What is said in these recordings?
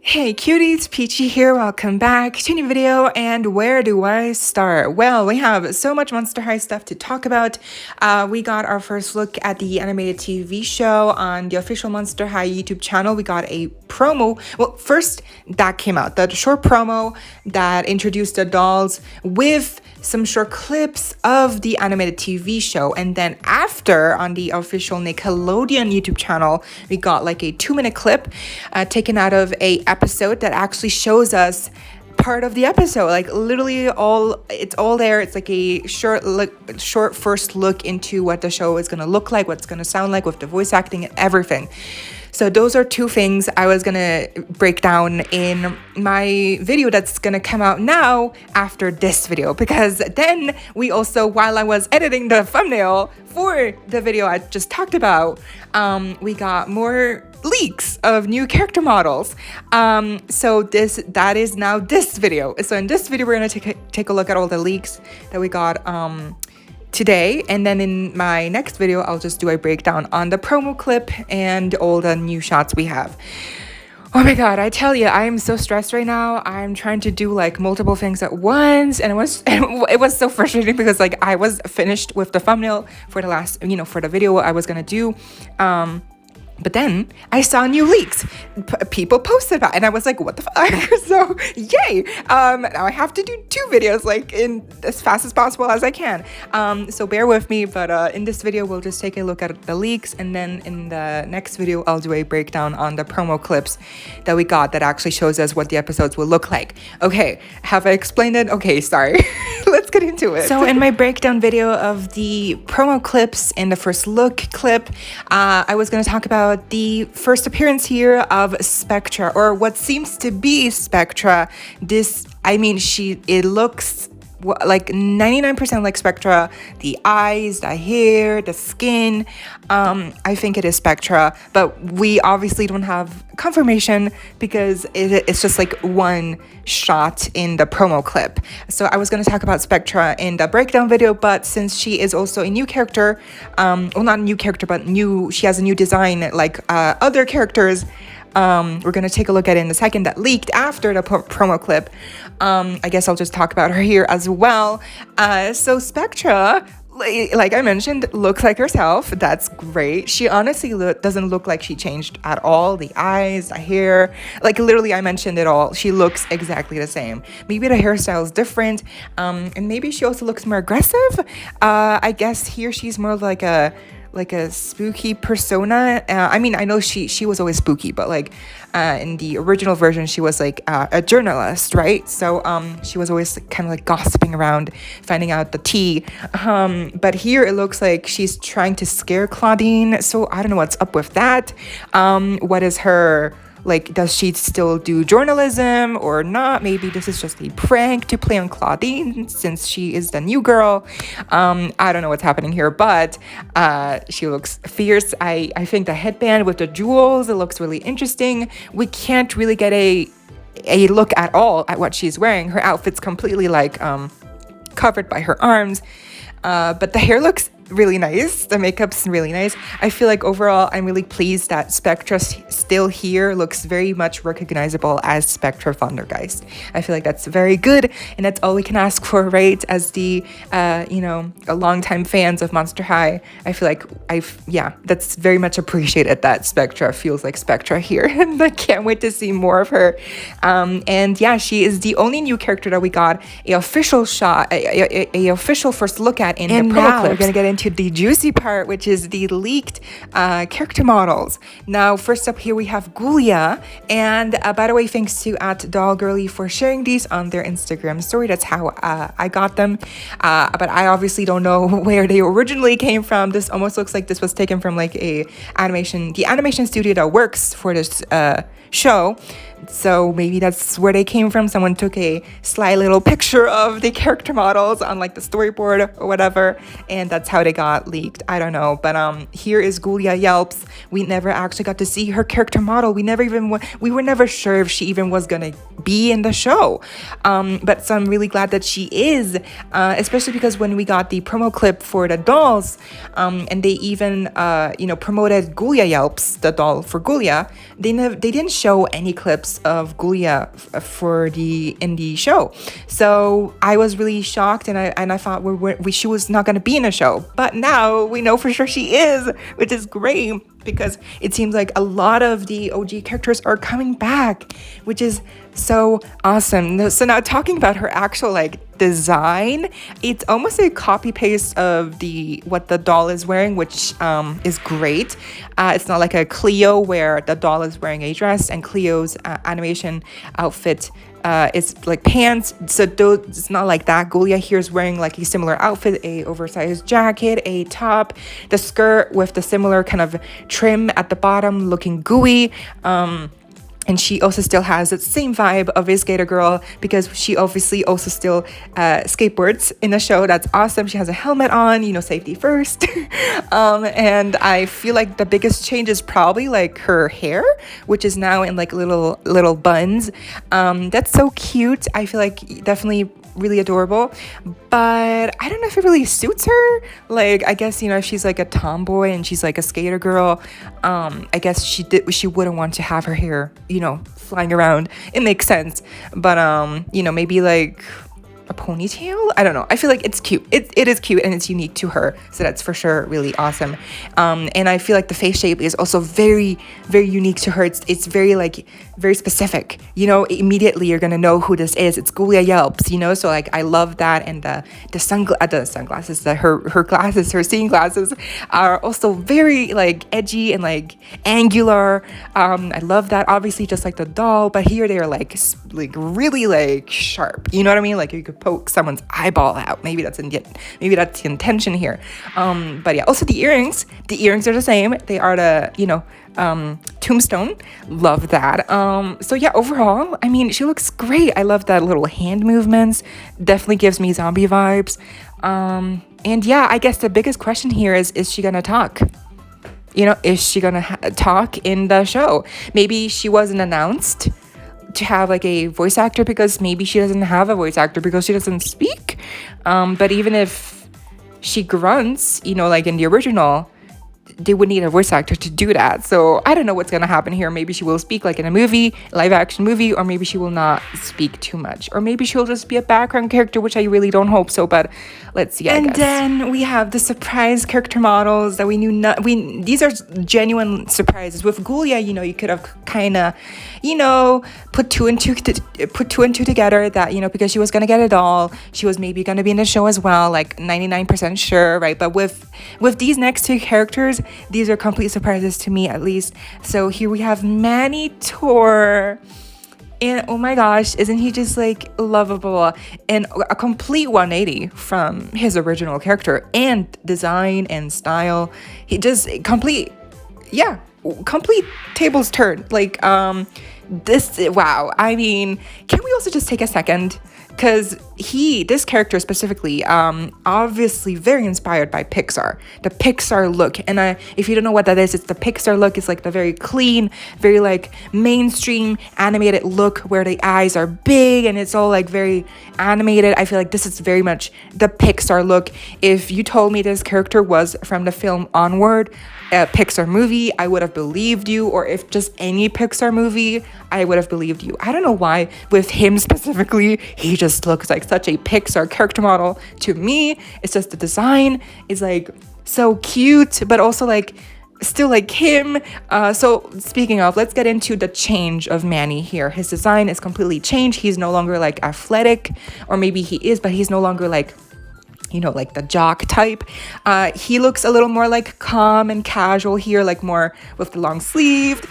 Hey cuties, PeachY here, welcome back to a new video, and where do I start? Well, we have so much Monster High stuff to talk about. We got our first look at the animated TV show on the official Monster High YouTube channel. We got a promo. Well, first that came out, the short promo that introduced the dolls with some short clips of the animated TV show, and then after on the official Nickelodeon YouTube channel we got like a 2-minute clip taken out of a episode that actually shows us part of the episode, like literally it's all there. It's like a short first look into what the show is going to look like, what's going to sound like with the voice acting and everything. So those are two things I was gonna break down in my video that's gonna come out now after this video, because then we also, while I was editing the thumbnail for the video I just talked about, we got more leaks of new character models. So that is now this video. So in this video we're gonna take a look at all the leaks that we got today, and then in my next video I'll just do a breakdown on the promo clip and all the new shots we have. Oh my god, I tell you, I am so stressed right now. I'm trying to do like multiple things at once, and it was so frustrating because like I was finished with the thumbnail for the last, for the video I was gonna do, but then I saw new leaks. People posted about it, and I was like, what the fuck? So, yay! Now I have to do 2 videos, like, in as fast as possible as I can. So bear with me, but in this video, we'll just take a look at the leaks, and then in the next video, I'll do a breakdown on the promo clips that we got that actually shows us what the episodes will look like. Okay, have I explained it? Okay, sorry. Let's get into it. So in my breakdown video of the promo clips and the first look clip, I was going to talk about the first appearance here of Spectra, or what seems to be Spectra. It looks like 99% like Spectra. The eyes, the hair, the skin. I think it is Spectra, but we obviously don't have confirmation because it's just like one shot in the promo clip. So I was going to talk about Spectra in the breakdown video, but since she is also a new character, well, not a new character, but she has a new design like other characters. We're going to take a look at it in a second, that leaked after the promo clip. I guess I'll just talk about her here as well. So Spectra, like I mentioned, looks like herself. That's great. She honestly doesn't look like she changed at all. The eyes, the hair, like literally I mentioned it all. She looks exactly the same. Maybe the hairstyle is different, and maybe she also looks more aggressive. I guess here she's more like a spooky persona. I know she was always spooky, but like in the original version she was like a journalist, right? So she was always kind of like gossiping around, finding out the tea, but here it looks like she's trying to scare Claudine. So I don't know what's up with that. What is her, like, does she still do journalism or not? Maybe this is just a prank to play on Claudine since she is the new girl. I don't know what's happening here, but she looks fierce. I think the headband with the jewels, it looks really interesting. We can't really get a look at all at what she's wearing. Her outfit's completely like covered by her arms, but the hair looks really nice. The makeup's really nice. I feel like overall I'm really pleased that Spectra still here looks very much recognizable as Spectra Thundergeist. I feel like that's very good, and that's all we can ask for, right? As the a longtime fans of Monster High, I feel like that's very much appreciated that Spectra feels like Spectra here, and I can't wait to see more of her. And yeah, she is the only new character that we got a official shot, a official first look at in the promo clips. We're gonna get into the juicy part, which is the leaked character models. Now, first up here we have Ghoulia, and by the way, thanks to @dollgirly for sharing these on their Instagram story. That's how I got them, but I obviously don't know where they originally came from. This almost looks like this was taken from like the animation studio that works for this show. So maybe that's where they came from. Someone took a sly little picture of the character models on like the storyboard or whatever, and that's how it got leaked. I don't know. But here is Ghoulia Yelps. We never actually got to see her character model. We were never sure if she even was gonna be in the show. But so I'm really glad that she is, especially because when we got the promo clip for the dolls, and they even promoted Ghoulia Yelps, the doll for Ghoulia, they didn't show any clips of Ghoulia in the show. So I was really shocked, and I thought she was not going to be in a show, but now we know for sure she is, which is great because it seems like a lot of the OG characters are coming back, which is so awesome. So now talking about her actual design, it's almost a copy paste of what the doll is wearing, which is great. It's not like a Cleo where the doll is wearing a dress and Cleo's animation outfit is like pants. So it's not like that. Ghoulia here is wearing like a similar outfit, a oversized jacket, a top, the skirt with the similar kind of trim at the bottom, looking gooey. And she also still has that same vibe of a skater girl because she obviously also still skateboards in the show. That's awesome. She has a helmet on, safety first. And I feel like the biggest change is probably like her hair, which is now in like little buns. That's so cute. I feel like definitely really adorable, but I don't know if it really suits her. Like, I guess, if she's like a tomboy and she's like a skater girl, I guess she wouldn't want to have her hair, flying around. It makes sense, but maybe like a ponytail. I don't know. I feel like it's cute. It is cute and it's unique to her. So that's for sure really awesome. And I feel like the face shape is also very, very unique to her. It's very specific. Immediately you're gonna know who this is. It's Ghoulia Yelps. So like I love that, and the sunglasses, her glasses, her seeing glasses are also very like edgy and like angular. I love that. Obviously, just like the doll, but here they are like really like sharp. You know what I mean? Like you could poke someone's eyeball out. Maybe that's the intention here. But yeah, also the earrings are the same. They are the tombstone. Love that. So yeah, overall, I mean, she looks great. I love that little hand movements. Definitely gives me zombie vibes. And yeah, I guess the biggest question here is she gonna talk? Is she gonna talk in the show? Maybe she wasn't announced to have like a voice actor because maybe she doesn't have a voice actor because she doesn't speak. But even if she grunts, like in the original, they would need a voice actor to do that. So I don't know what's gonna happen here. Maybe she will speak like in a movie, live action movie, or maybe she will not speak too much, or maybe she'll just be a background character, which I really don't hope so, but let's see. And then we have the surprise character models that we knew not. These are genuine surprises. With Ghoulia, you could have kind of put two and two together that because she was gonna get a doll, she was maybe gonna be in the show as well, like 99% sure, right? But with these next two characters, these are complete surprises to me, at least. So here we have Manny Tor, and oh my gosh, isn't he just like lovable, and a complete 180 from his original character and design and style. He just complete tables turned. Like wow. I mean, can we also just take a second? Because this character specifically, obviously very inspired by Pixar. The Pixar look. And if you don't know what that is, it's the Pixar look. It's like the very clean, very like mainstream animated look where the eyes are big and it's all like very animated. I feel like this is very much the Pixar look. If you told me this character was from the film Onward, a Pixar movie, I would have believed you. Or if just any Pixar movie, I would have believed you. I don't know why with him specifically, he just looks like such a Pixar character model to me. It's just the design is like so cute, but also like still like him. So speaking of, let's get into the change of Manny here. His design is completely changed. He's no longer like athletic, or maybe he is, but he's no longer like like the jock type. He looks a little more like calm and casual here, like more with the long sleeve,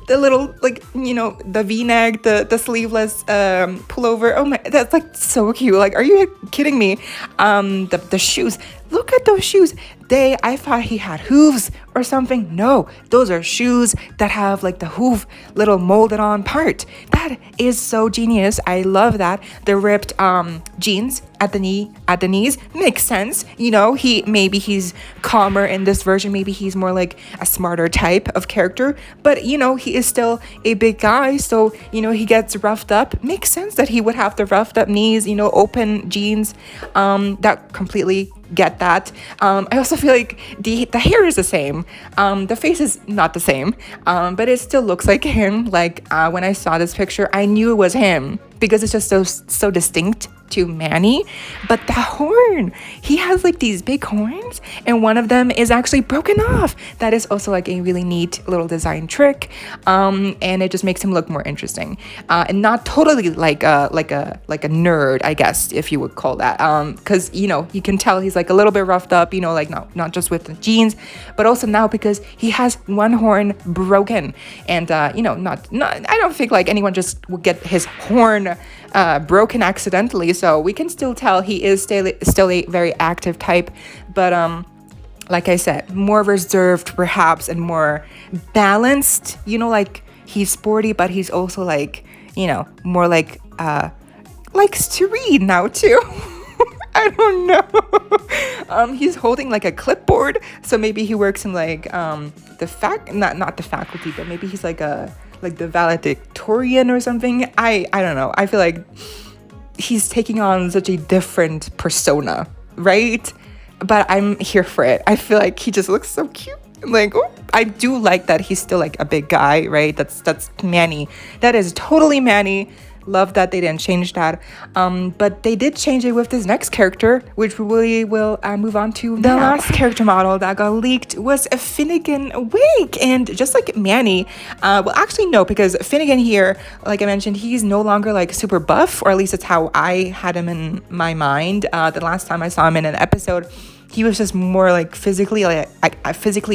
the little like the v-neck, the sleeveless pullover. Oh my, that's like so cute. Like, are you kidding me? The shoes, look at those shoes. I thought he had hooves or something. No, those are shoes that have like the hoof little molded on part. That is so genius. I love that. The ripped jeans at the knees makes sense. You know, he's calmer in this version. Maybe he's more like a smarter type of character, but you know, he is still a big guy, so you know, he gets roughed up. Makes sense that he would have the roughed up knees, you know, open jeans. That completely get that. I also feel like the hair is the same. The face is not the same, but it still looks like him. Like when I saw this picture, I knew it was him because it's just so distinct to Manny. But the horn, he has like these big horns, and one of them is actually broken off. That is also like a really neat little design trick, and it just makes him look more interesting, and not totally like a nerd, I guess, if you would call that, because you know, you can tell he's like a little bit roughed up, you know, like not just with the jeans, but also now because he has one horn broken, and you know, not I don't think like anyone just would get his horn broken accidentally, so we can still tell he is still a very active type, but like I said, more reserved perhaps and more balanced, you know, like he's sporty, but he's also like, you know, more like likes to read now too. I don't know. He's holding like a clipboard, so maybe he works in like not the faculty, but maybe he's like the valedictorian or something. I don't know. I feel like he's taking on such a different persona, right? But I'm here for it. I feel like he just looks so cute. Like, oh, I do like that he's still like a big guy, right? That's Manny. That is totally Manny. Love that they didn't change that, but they did change it with this next character, which we will move on to now. The last character model that got leaked was a Finnegan wig, and just like Manny, well actually no, because Finnegan here, like I mentioned, he's no longer like super buff, or at least that's how I had him in my mind. The last time I saw him in an episode, he was just more like physically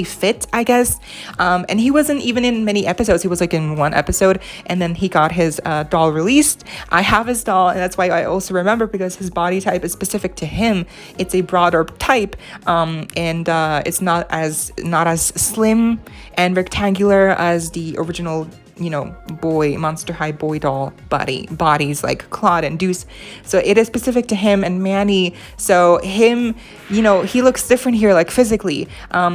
fit, I guess. And he wasn't even in many episodes. He was like in one episode, and then he got his doll released. I have his doll, and that's why I also remember, because his body type is specific to him. It's a broader type, and it's not as slim and rectangular as the original, you know, Monster High boy doll bodies like Claude and Deuce. So it is specific to him and Manny. So him, you know, he looks different here, like physically.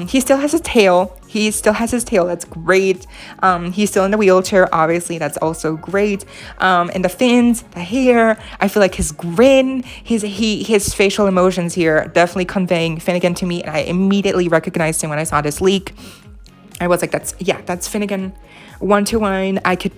He still has his tail. That's great. He's still in the wheelchair, obviously. That's also great. And the fins, the hair, I feel like his grin, his facial emotions here definitely conveying Finnegan to me. And I immediately recognized him when I saw this leak. I was like, that's Finnegan. 1-to-1, I could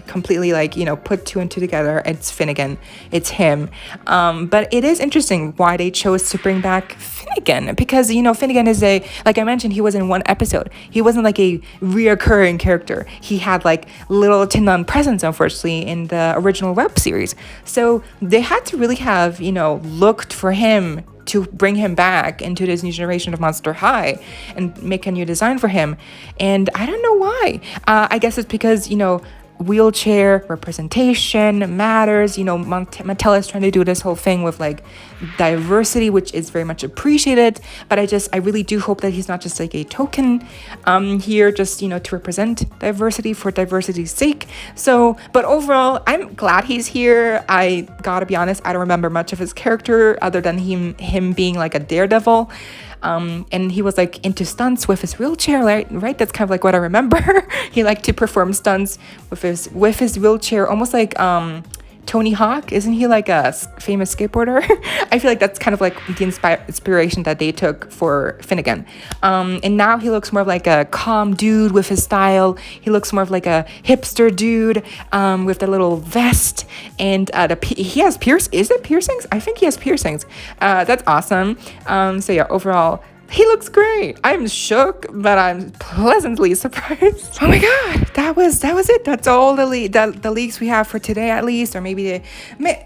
completely, like, you know, put two and two together. It's Finnegan, it's him. But it is interesting why they chose to bring back Finnegan, because, you know, Finnegan is like I mentioned, he was in one episode. He wasn't like a reoccurring character. He had like little to none presence, unfortunately, in the original web series. So they had to really have, you know, looked for him to bring him back into this new generation of Monster High and make a new design for him. And I don't know why. I guess it's because, you know, wheelchair representation matters. You know, Mattel is trying to do this whole thing with like diversity, which is very much appreciated, but I really do hope that he's not just like a token here, just, you know, to represent diversity for diversity's sake. So, but overall, I'm glad he's here. I gotta be honest, I don't remember much of his character other than him being like a daredevil. And he was like into stunts with his wheelchair, right? That's kind of like what I remember. He liked to perform stunts with his wheelchair, almost like Tony Hawk. Isn't he like a famous skateboarder? I feel like that's kind of like the inspiration that they took for Finnegan. And now he looks more of like a calm dude with his style. He looks more of like a hipster dude with the little vest, and he has Is it piercings? I think he has piercings. That's awesome. So yeah, overall, he looks great. I'm shook, but I'm pleasantly surprised. Oh my god, that was it. That's all the leaks we have for today, at least. Or maybe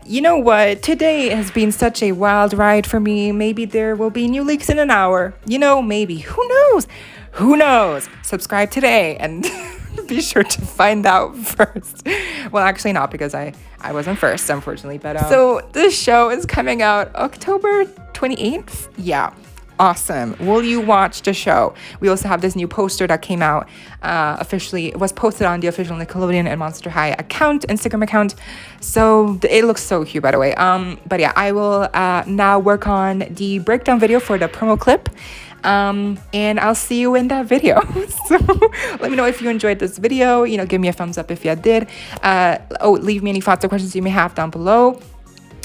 you know what? Today has been such a wild ride for me. Maybe there will be new leaks in an hour. You know, maybe. Who knows? Who knows? Subscribe today and be sure to find out first. Well, actually not, because I wasn't first, unfortunately. But so this show is coming out October 28th. Yeah. awesome. Will you watch the show? We also have this new poster that came out officially. It was posted on the official Nickelodeon and Monster High Instagram account. So it looks so cute, by the way. But yeah, I will now work on the breakdown video for the promo clip. And I'll see you in that video. So let me know if you enjoyed this video. Give me a thumbs up if you did. Leave me any thoughts or questions you may have down below.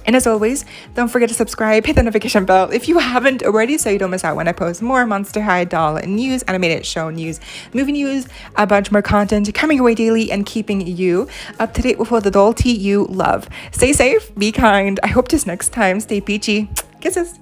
And as always, don't forget to subscribe, hit the notification bell if you haven't already, so you don't miss out when I post more Monster High doll news, animated show news, movie news, a bunch more content coming your way daily and keeping you up to date with all the doll tea you love. Stay safe, be kind. I hope this next time. Stay peachy. Kisses.